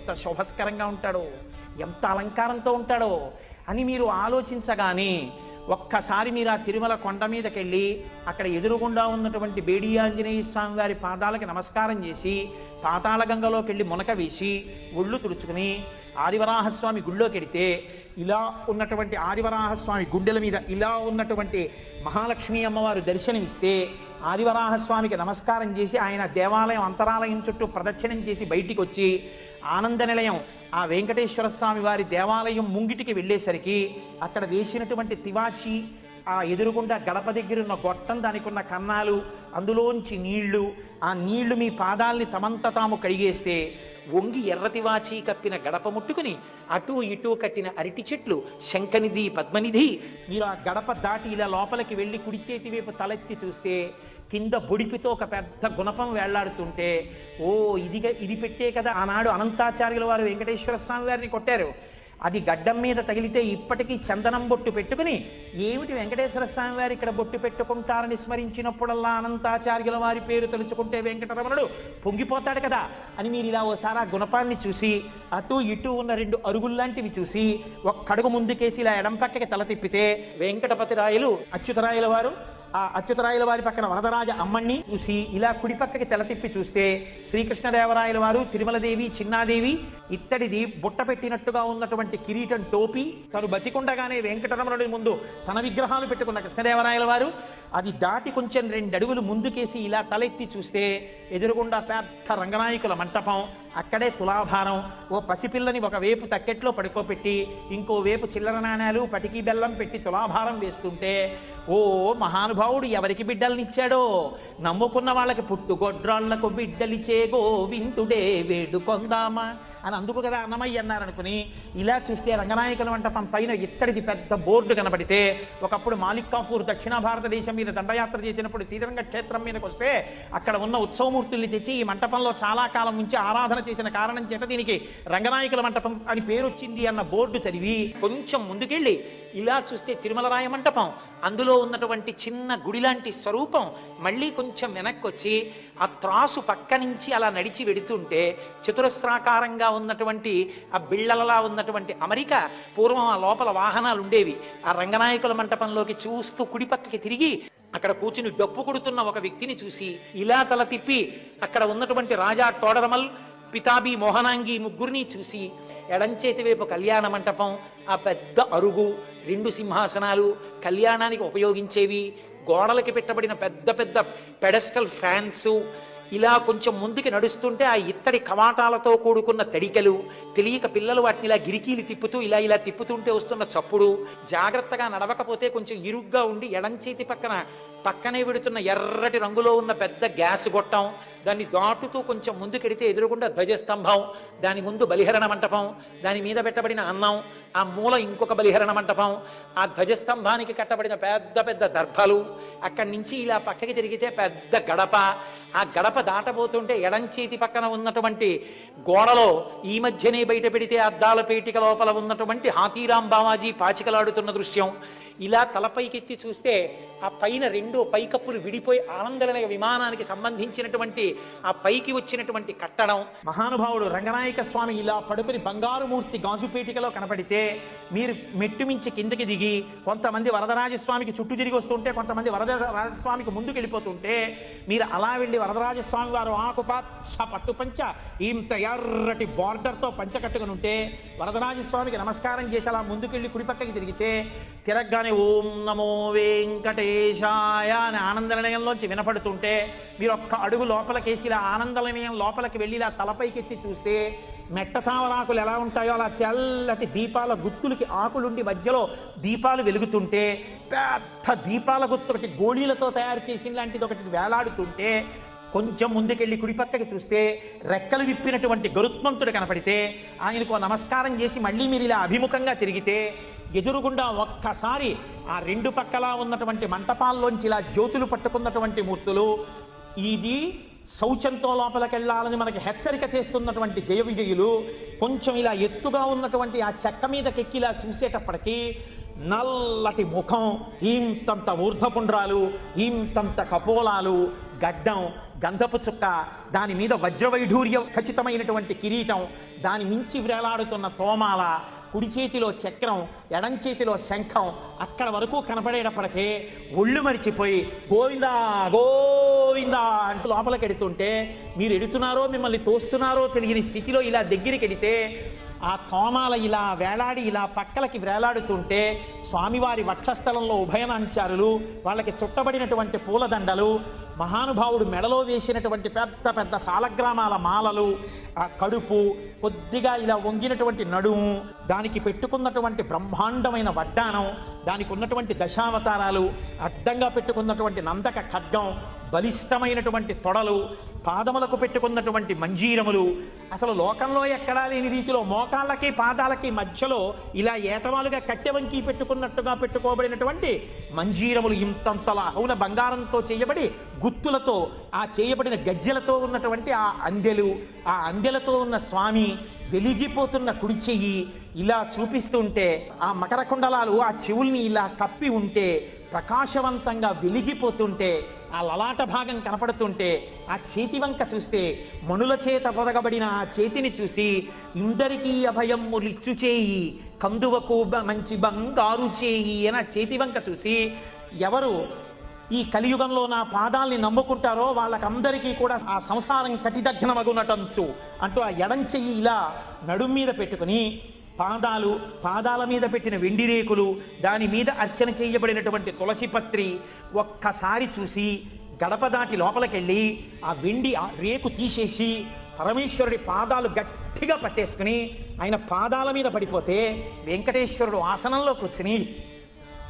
ఎంత శోభస్కరంగా ఉంటాడో, ఎంత అలంకారంతో ఉంటాడో అని మీరు ఆలోచించగానే ఒక్కసారి మీరు ఆ తిరుమల కొండ మీదకెళ్ళి అక్కడ ఎదురుగుండా ఉన్నటువంటి బేడి ఆంజనేయ స్వామి వారి పాదాలకి నమస్కారం చేసి పాతాళగంగలోకి వెళ్ళి మునక వేసి ఒళ్ళు తుడుచుకుని ఆదివరాహస్వామి గుళ్ళోకి వెడితే ఇలా ఉన్నటువంటి ఆదివరాహస్వామి గుండెల మీద ఇలా ఉన్నటువంటి మహాలక్ష్మీ అమ్మవారు దర్శనమిస్తే ఆదివరాహస్వామికి నమస్కారం చేసి ఆయన దేవాలయం అంతరాలయం చుట్టూ ప్రదక్షిణం చేసి బయటికి వచ్చి ఆనంద నిలయం ఆ వెంకటేశ్వర స్వామి వారి దేవాలయం ముంగిటికి వెళ్ళేసరికి అక్కడ వేసినటువంటి తివాచి, ఆ ఎదురుగుండా గడప దగ్గరున్న గొట్టం, దానికి ఉన్న కన్నాలు, అందులోంచి నీళ్లు, ఆ నీళ్లు మీ పాదాల్ని తమంత తాము కడిగేస్తే వంగి ఎర్రతివాచి కప్పిన గడప ముట్టుకుని అటూ ఇటూ కట్టిన అరటి చెట్లు, శంఖనిధి, పద్మనిధి, మీరు ఆ గడప దాటి ఇలా లోపలికి వెళ్ళి కుడి చేతి వైపు తలెత్తి చూస్తే కింద బొడిపితో ఒక పెద్ద గుణపం వేళ్లాడుతుంటే, ఓ ఇది పెట్టే కదా ఆనాడు అనంతాచార్యుల వారు వెంకటేశ్వర స్వామి వారిని కొట్టారు. అది గడ్డం మీద తగిలితే ఇప్పటికీ చందనం బొట్టు పెట్టుకుని, ఏమిటి వెంకటేశ్వర స్వామి వారు ఇక్కడ బొట్టు పెట్టుకుంటారని స్మరించినప్పుడల్లా అనంతాచార్యుల వారి పేరు తలుచుకుంటే వెంకటరమణుడు పొంగిపోతాడు కదా అని మీరు ఇలా ఓసారి ఆ గుణపాన్ని చూసి అటు ఇటు ఉన్న 2 అరుగుల్లాంటివి చూసి ఒక్కడుగు ముందుకేసి ఇలా ఎడం పక్కకి తల తిప్పితే వెంకటపతి రాయలు అచ్యుతరాయల వారు, ఆ అచ్యుతరాయల వారి పక్కన వరదరాజ అమ్మణ్ణి చూసి ఇలా కుడి పక్కకి తెల తిప్పి చూస్తే శ్రీకృష్ణదేవరాయల వారు, తిరుమలదేవి, చిన్నాదేవి ఇత్తడిది బుట్ట పెట్టినట్టుగా ఉన్నటువంటి కిరీటం టోపీ, తను బతికుండగానే వెంకటరమణుడి ముందు తన విగ్రహాలు పెట్టుకున్న కృష్ణదేవరాయల వారు, అది దాటి కొంచెం 2 అడుగులు ముందుకేసి ఇలా తలెత్తి చూస్తే ఎదురుగుండా పెద్ద రంగనాయకుల మంటపం, అక్కడే తులాభారం, ఓ పసిపిల్లని ఒక వేపు తక్కెట్లో పడుకోపెట్టి ఇంకో వేపు చిల్లర నాణాలు, పటికీ బెల్లం పెట్టి తులాభారం వేస్తుంటే, ఓ మహానుభావుడు ఎవరికి బిడ్డలనిచ్చాడో, నమ్ముకున్న వాళ్ళకి పుట్టుగొడ్రాళ్లకు బిడ్డలిచే గోవిందుడే వేడుకొందామా అని అందుకు కదా అన్నమయ్య అన్నారనుకుని ఇలా చూస్తే రంగనాయకుల మంటపం పైన ఇత్తడిది పెద్ద బోర్డు కనబడితే, ఒకప్పుడు మాలిక్ కాఫూర్ దక్షిణ భారతదేశం మీద దండయాత్ర చేసినప్పుడు శ్రీరంగ క్షేత్రం మీదకి వస్తే అక్కడ ఉన్న ఉత్సవమూర్తుల్ని తెచ్చి ఈ మంటపంలో చాలా కాలం నుంచి ఆరాధన చేసిన కారణం చేత దీనికి రంగనాయకుల మంటపం అని పేరు వచ్చింది అన్న బోర్డు చదివి కొంచెం ముందుకెళ్ళి ఇలా చూస్తే తిరుమలరాయ మంటపం, అందులో ఉన్నటువంటి చిన్న గుడి లాంటి స్వరూపం, మళ్ళీ కొంచెం వెనక్కి వచ్చి ఆ త్రాసు పక్క నుంచి అలా నడిచి వెడుతుంటే చతురస్రాకారంగా ఉన్నటువంటి ఆ బిళ్ళలలా ఉన్నటువంటి అమరిక, పూర్వం ఆ లోపల వాహనాలు ఉండేవి, ఆ రంగనాయకుల మంటపంలోకి చూస్తూ కుడి పక్కకి తిరిగి అక్కడ కూర్చుని డప్పు కొడుతున్న ఒక వ్యక్తిని చూసి ఇలా తల తిప్పి అక్కడ ఉన్నటువంటి రాజా టోడరమల్, పితాబి, మోహనాంగి ముగ్గురిని చూసి ఎడంచేతి వైపు కళ్యాణ మంటపం, ఆ పెద్ద అరుగు, 2 సింహాసనాలు, కళ్యాణానికి ఉపయోగించేవి, గోడలకి పెట్టబడిన పెద్ద పెద్ద పెడస్టల్ ఫ్యాన్స్, ఇలా కొంచెం ముందుకి నడుస్తుంటే ఆ ఇత్తడి కవాటాలతో కూడుకున్న తడికలు, తెలియక పిల్లలు వాటిని ఇలా గిరికీలు తిప్పుతూ ఇలా తిప్పుతుంటే వస్తున్న చప్పుడు, జాగ్రత్తగా నడవకపోతే కొంచెం ఇరుగ్గా ఉండి ఎడంచేతి పక్కనే విడుతున్న ఎర్రటి రంగులో ఉన్న పెద్ద గ్యాస్ గొట్టం, దాన్ని దాటుతూ కొంచెం ముందుకెడితే ఎదురుగుండా ధ్వజస్తంభం, దాని ముందు బలిహరణ మంటపం, దాని మీద పెట్టబడిన అన్నం, ఆ మూల ఇంకొక బలిహరణ మంటపం, ఆ ధ్వజస్తంభానికి కట్టబడిన పెద్ద పెద్ద దర్భలు, అక్కడి నుంచి ఇలా పక్కకి తిరిగితే పెద్ద గడప, ఆ గడప దాటబోతుంటే ఎడంచేతి పక్కన ఉన్నటువంటి గోడలో ఈ మధ్యనే బయట పెడితే అద్దాల పేటిక లోపల ఉన్నటువంటి హాతీరాం బావాజీ పాచికలాడుతున్న దృశ్యం, ఇలా తలపైకెత్తి చూస్తే ఆ పైన 2 పైకప్పులు విడిపోయి ఆనందలయ విమానానికి సంబంధించినటువంటి ఆ పైకి వచ్చినటువంటి కట్టడం, మహానుభావుడు రంగనాయక స్వామి ఇలా పడుకుని బంగారు మూర్తి గాజుపేటికలో కనపడితే మీరు మెట్టు మించి కిందకి దిగి కొంతమంది వరదరాజస్వామికి చుట్టూ తిరిగి వస్తుంటే కొంతమంది వరదరాజస్వామికి ముందుకు వెళ్ళిపోతుంటే మీరు అలా వెళ్ళి వరదరాజస్వామి వారు ఆకుపచ్చ పట్టుపంచ ఇంత ఎర్రటి బార్డర్తో పంచ కట్టుకుని ఉంటే వరదరాజస్వామికి నమస్కారం చేసి అలా ముందుకెళ్ళి కుడిపక్కకి తిరిగితే తిరగగానే ఓం నమో వెంకటేశాయ అని ఆనందనిలయంలోంచి వినపడుతుంటే మీరు ఒక్క అడుగు లోపలికేసి ఇలా ఆనందనిలయం లోపలికి వెళ్ళి ఇలా తలపైకెత్తి చూస్తే మెట్ట తామరాకులు ఎలా ఉంటాయో అలా తెల్లటి దీపాల గుత్తులకి ఆకులుండి మధ్యలో దీపాలు వెలుగుతుంటే పెద్ద దీపాల గుత్తు ఒకటి గోళీలతో తయారు చేసిన లాంటిది ఒకటి వేలాడుతుంటే కొంచెం ముందుకెళ్ళి కుడిపక్కకి చూస్తే రెక్కలు విప్పినటువంటి గరుత్మంతుడు కనపడితే ఆయనకు నమస్కారం చేసి మళ్ళీ మీరు ఇలా అభిముఖంగా తిరిగితే ఎదురుగుండా ఒక్కసారి ఆ 2 పక్కలా ఉన్నటువంటి మంటపాల్లోంచి ఇలా జ్యోతులు పట్టుకున్నటువంటి మూర్తులు, ఇది శౌచంతో లోపలికెళ్ళాలని మనకి హెచ్చరిక చేస్తున్నటువంటి జయ విజయులు, కొంచెం ఇలా ఎత్తుగా ఉన్నటువంటి ఆ చెక్క మీదకెక్కి ఇలా చూసేటప్పటికీ నల్లటి ముఖం, ఇంతంత ఊర్ధపుండ్రాలు, ఇంతంత కపోలాలు, గడ్డం, గంధపు చుక్క, దాని మీద వజ్రవైఢూర్య ఖచ్చితమైనటువంటి కిరీటం, దాని మించి వ్రేలాడుతున్న తోమాల, కుడి చేతిలో చక్రం, ఎడం చేతిలో శంఖం, అక్కడ వరకు కనపడేటప్పటికే ఒళ్ళు మరిచిపోయి గోవిందా గోవిందా అంటూ లోపలికి ఎడుతుంటే, మీరు ఎడుతున్నారో మిమ్మల్ని తోస్తున్నారో తెలియని స్థితిలో ఇలా దగ్గరికి ఎడితే ఆ తోమాల ఇలా వేలాడి ఇలా పక్కలకి వేలాడుతుంటే స్వామివారి వక్షస్థలంలో ఉభయనాంచారులు, వాళ్ళకి చుట్టబడినటువంటి పూలదండలు, మహానుభావుడు మెడలో వేసినటువంటి పెద్ద పెద్ద సాలగ్రామాల మాలలు, ఆ కడుపు, కొద్దిగా ఇలా వంగినటువంటి నడుము, దానికి పెట్టుకున్నటువంటి బ్రహ్మాండమైన వడ్డానం, దానికి ఉన్నటువంటి దశావతారాలు, అడ్డంగా పెట్టుకున్నటువంటి నందక ఖడ్గం, బలిష్టమైనటువంటి తొడలు, పాదములకు పెట్టుకున్నటువంటి మంజీరములు, అసలు లోకంలో ఎక్కడా లేని రీతిలో మోకాళ్ళకి పాదాలకి మధ్యలో ఇలా ఏటవాలుగా కట్టెవంకి పెట్టుకున్నట్టుగా పెట్టుకోబడినటువంటి మంజీరములు, ఇంతంతలా అవున బంగారంతో చేయబడి గుత్తులతో ఆ చేయబడిన గజ్జెలతో ఉన్నటువంటి ఆ అందెలతో ఉన్న స్వామి వెలిగిపోతున్న కుడి చెయ్యి ఇలా చూపిస్తుంటే, ఆ మకర కుండలాలు ఆ చెవుల్ని ఇలా కప్పి ఉంటే ప్రకాశవంతంగా వెలిగిపోతుంటే, ఆ లలాట భాగం కనపడుతుంటే, ఆ చేతి వంక చూస్తే మణుల చేత పొదగబడిన ఆ చేతిని చూసి ఇందరికీ అభయమ్ములిచ్చు చేయి కందువకు మంచి బంగారు చేయి అని ఆ చేతి వంక చూసి, ఎవరు ఈ కలియుగంలో నా పాదాల్ని నమ్ముకుంటారో వాళ్ళకందరికీ కూడా ఆ సంసారం కటిదగ్నమగునటంచు అంటూ ఆ ఎడం చెయ్యి ఇలా నడుం మీద పెట్టుకుని పాదాల మీద పెట్టిన వెండి రేకులు, దాని మీద అర్చన చేయబడినటువంటి తులసిపత్రి ఒక్కసారి చూసి గడప దాటి లోపలికెళ్ళి ఆ వెండి రేకు తీసేసి పరమేశ్వరుడి పాదాలు గట్టిగా పట్టేసుకుని ఆయన పాదాల మీద పడిపోతే వెంకటేశ్వరుడు ఆసనంలో కూర్చుని,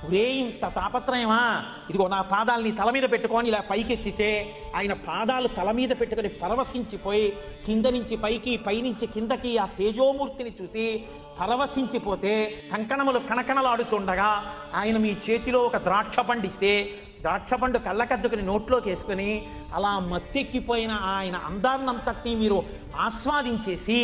ఒరే ఇంత తాపత్రయమా, ఇదిగో నా పాదాలని తల మీద పెట్టుకొని ఇలా పైకెత్తితే ఆయన పాదాలు తల మీద పెట్టుకొని పరవశించిపోయి కింద నుంచి పైకి, పైనుంచి కిందకి ఆ తేజోమూర్తిని చూసి పరవశించిపోతే కంకణములు కణకణలాడుతుండగా ఆయన మీ చేతిలో ఒక ద్రాక్ష పండిస్తే ద్రాక్షపండు కళ్ళకద్దుకుని నోట్లోకి వేసుకుని అలా మత్తెక్కిపోయిన ఆయన అందాన్నంతటినీ మీరు ఆస్వాదించేసి